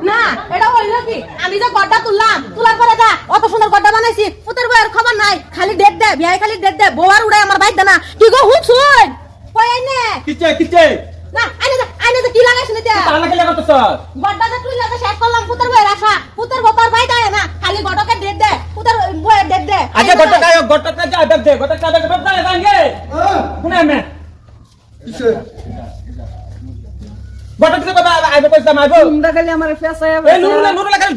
না এটা হইলো কি আমি যে গড্ডা তুললাম তোলার পরে যা অত সুন্দর গড্ডা বানাইছি পুতের বউয়ের খবর নাই খালি ডেট দে বিয়াই খালি ডেট দে বউয়ার উড়াই আমার বাইক দে না কি গো হুছুই কই আইনে কিচে না আইনে যে কি লাগাইছ নি তে তাহলে কি লাগাতেছ গড্ডা যে তুই লাগা শেষ করলাম পুতের বউয়ের আশা পুতের বউর বাইক দেয় না খালি গড্ডাকে ডেট দে পুতের বউয়ের ডেট দে আগে গটটা যা দেব দে গটটা দেব না যাঙ্গে শুনে মে কিসে গটটা তো বাবা আইবে কইতা মাইবো তোমরা খালি আমার ফেসায় এই নুরুলা খালি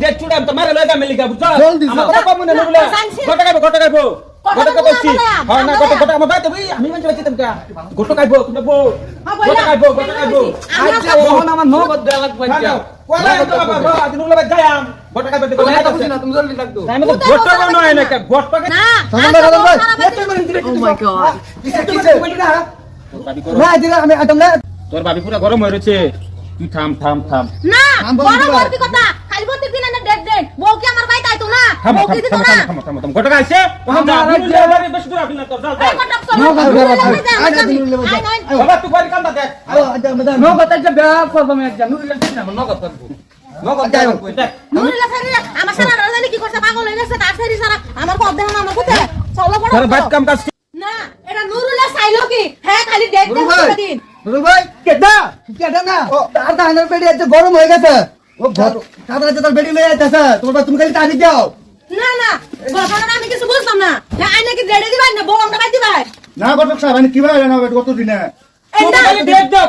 ডেট চুড়াম তো মারে লইগা মেলিগা বুঝছ জলদি আমার যাও। কথা কম না নুরুলা গটটা গাইবো গটটা কইছি হ্যাঁ না গটটা আমার বাইতে ভাই আমি মানে বাইতে তোমরা গটটা গাইবো তোমরা বউ গটটা গাইবো আচ্ছা বহন আমার নগদ দেয়া লাগবে আচ্ছা কোলা তো বাবা আজ নুরুলা বাই যাইম গটটা গাইবো তুমি জলদি ডাক দাও আমি তো গটটা নয় না গটটা না সাধারণ ভাই ও মাই গড কিসে না দিলা আমি আদম না তোর বাবি পুরো গরম হয়ে রয়েছে তুই থাম না বড় বড় কি কথা খালি প্রত্যেক দিন এনে ডেট দেন বউ কি আমার বাইতে আইতো না বউ কি দিত না থাম গটকা আইছে ওখান যা নুরুলা বাড়ি বেশি দূর আবিনা তো যাও এই কটক তো বাবা তুই বাড়ি কান্দা দেখ নগদ একটা ব্যাগ করব আমি একজন নুরিলা দিন না নগদ থাকবো নগদ যাই হোক নুরিলা ফেরি আমার সারা রাজানি কি করছে পাগল হয়ে গেছে তার ফেরি সারা আমার কব দেহ না আমার কোথায় চলো বড় তোর বাইক কাম কাজ না এটা নুরুলা চাইলো কি হ্যাঁ খালি ডেট দে প্রতিদিন নুরু ভাই কেডা না ও তার দানের পেটে এত গরম হয়ে গেছে ও কাদরা যে তার বেডি লয়ে আইতাছে তোমার তুমি খালি টানি দাও না কথাটা আমি কিছু বুঝলাম না আইনা কি ডেট দিবাই না বউ আমরা বাইতে দিবাই না গটক সাহেব আমি কিভাবে জানাবো কত দিনে এই না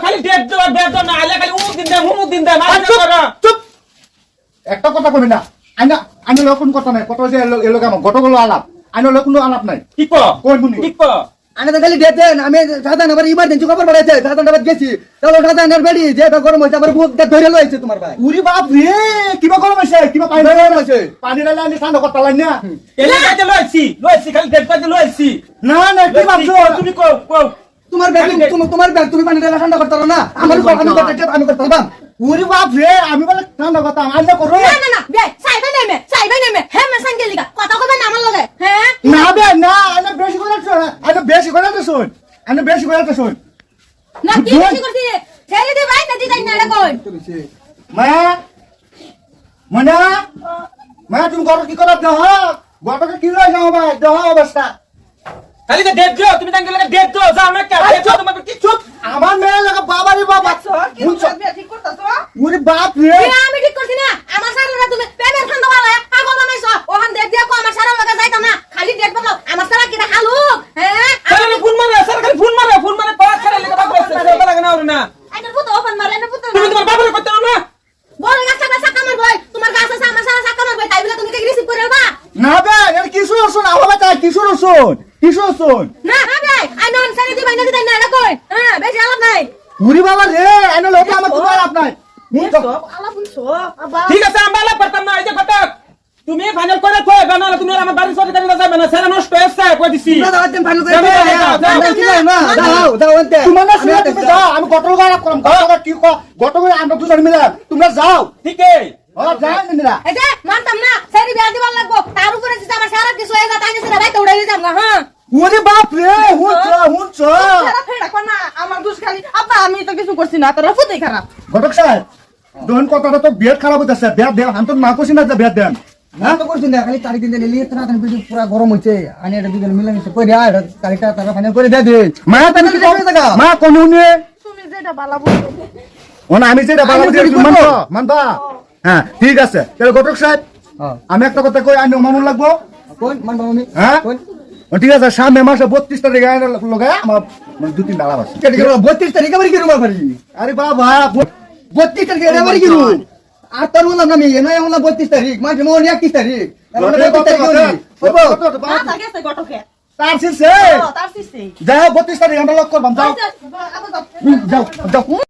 খালি ডেট দাও না আলে খালি উমুক দিন দে মার করা চুপ একটা কথা কবি না আইনা লকুন কথা নাই কত যে এলো কাম গটগুলো আলাপ আইনা লকুন আলাপ নাই কি কোন মুনি কি আইনা তো খালি ডেট দেন আমি সাধারণ আবার ইমার্জেন্সি খবর পড়াইছে সাধারণ আবার গেছি তাহলে সাধারণ বেডি যে গরম হইছে আমার বুক ধরে লইছে তোমার ভাই উরি বাপ রে কিবা গরম হইছে কিবা পানি গরম হইছে পানি ডালে আমি ঠান্ডা করতে লাইন না এলে কাজে লইছি খালি ডেট কাজে লইছি না কি ভাবছো তুমি তোমার ব্যাগ তুমি পানি ডালে ঠান্ডা করতে না আমার আমি করতে পারবাম উরি বাপ রে আমি বলে ঠান্ডা করতাম আইনা করো না বে সাইবে নেমে হে মে সাঙ্গেলিকা কথা কবে না আমার লগে হ্যাঁ না বে না আইনা বেশি করে শুন আইনা বেশি করে শুন না কি বেশি করছি ছেড়ে দে ভাই না দিদাই না এটা কই মায়া তুমি গরম কি করো দেহ গরমকে কি লই যাও ভাই দেহ অবস্থা খালি তো ডেট দাও তুমি তাঙ্গে লাগে ডেট দাও যাও না কে ডেট দাও তোমার কি চুপ আমার মেয়ে লাগা বাবা রে বাবা কি করবে ঠিক করতাছ উরি বাপ রে আমি ঠিক করছি না আমার সারা তুমি প্রেমের খান্দা वाला পাগল বানাইছো ওখান দেখ দিয়া কো আমার সারা লাগা যাইতাম না খালি ডেট বলো আমার সারা কি খালু হ্যাঁ খালি ফোন মারে স্যার খালি ফোন মারে পাওয়া ছাড়া লেগে বাবা সেটা লাগে না ওরে না আইনার পুতো ওপেন মারে না পুতো তুমি তোমার বাবারে করতে না বড় গাছ সাকা মার ভাই তোমার গাছ আছে আমার সারা সাকা মার ভাই তাই বলে তুমি কি রিসিভ করে আলবা না বে এর কিছু শুন আওয়া তা কিছু শুন না ভাই আই নন সারি দি বাইনা দিদাই না এটা কই হ্যাঁ বেশি আলাপ নাই উরি বাবা রে আইনা লোকে আমার তোমার আপনার সব আলা বুঝছো আবা ঠিক আছে আমরা আলাপ করতাম না এই যে কথা তুমি ফাইনাল করে থো বানালে তুমি আর আমার বাড়ি সরকারি গাড়ি যাবে না সেরা নষ্ট হচ্ছে কই দিছি আমি গটল গাড়া করলাম কি গটল আমরা দুজন মিলে তোমরা যাও ঠিক আছে যাও নিরা এই যে মানতাম না সারি বিয়া দিবার লাগবো তার উপরে যদি আমার সারা কিছু হয়ে যায় তাই সেটা বাইতে উড়াই যাম না হ্যাঁ ওরে বাপ রে হুনছ সারা ফেড়া কোনা আমার দোষ খালি আব্বা আমি তো কিছু করছি না তোরা ফুতেই খারাপ ঘটক সাহেব দোন কথাটা তো বেদ খারাপ হইতাছে বেদ দেন আমি তো না কইছি না যে বেদ দেন না তো করছিস না খালি তারিখ দিন লিয়ে তারা ভিডিও পুরো গরম হইছে আনি এটা দুজন মিলে মিশে কই দেয়া এটা তারিখটা তারা ফাইনাল করে দে দে মা তুমি কি কই জায়গা মা কোন হুনে তুমি যেটা বালা বলছো ওনা আমি যেটা ভালো বুঝি মানবা হ্যাঁ ঠিক আছে তাহলে ঘটক সাহেব আমি একটা কথা কই আইনো মামুন লাগবো কোন মানবা আমি হ্যাঁ কোন ঠিক আছে সামনে মাসে 32 তারিখে লগায় আমার 2-3 ডালা আছে 32 তারিখে বাড়ি কি রুমাল বাড়ি আরে বাবা 32 তারিখে এরা বাড়ি কি রুম আর তোর বললাম আমি এনে হলো 32 তারিখ মাঝে মোর 31 তারিখ এখন 32 তারিখ হইবো মাথা গেছে গটকে তার সিসে তার সিসে যাও 32 তারিখ আমরা লক করবাম যাও আচ্ছা আবার যাও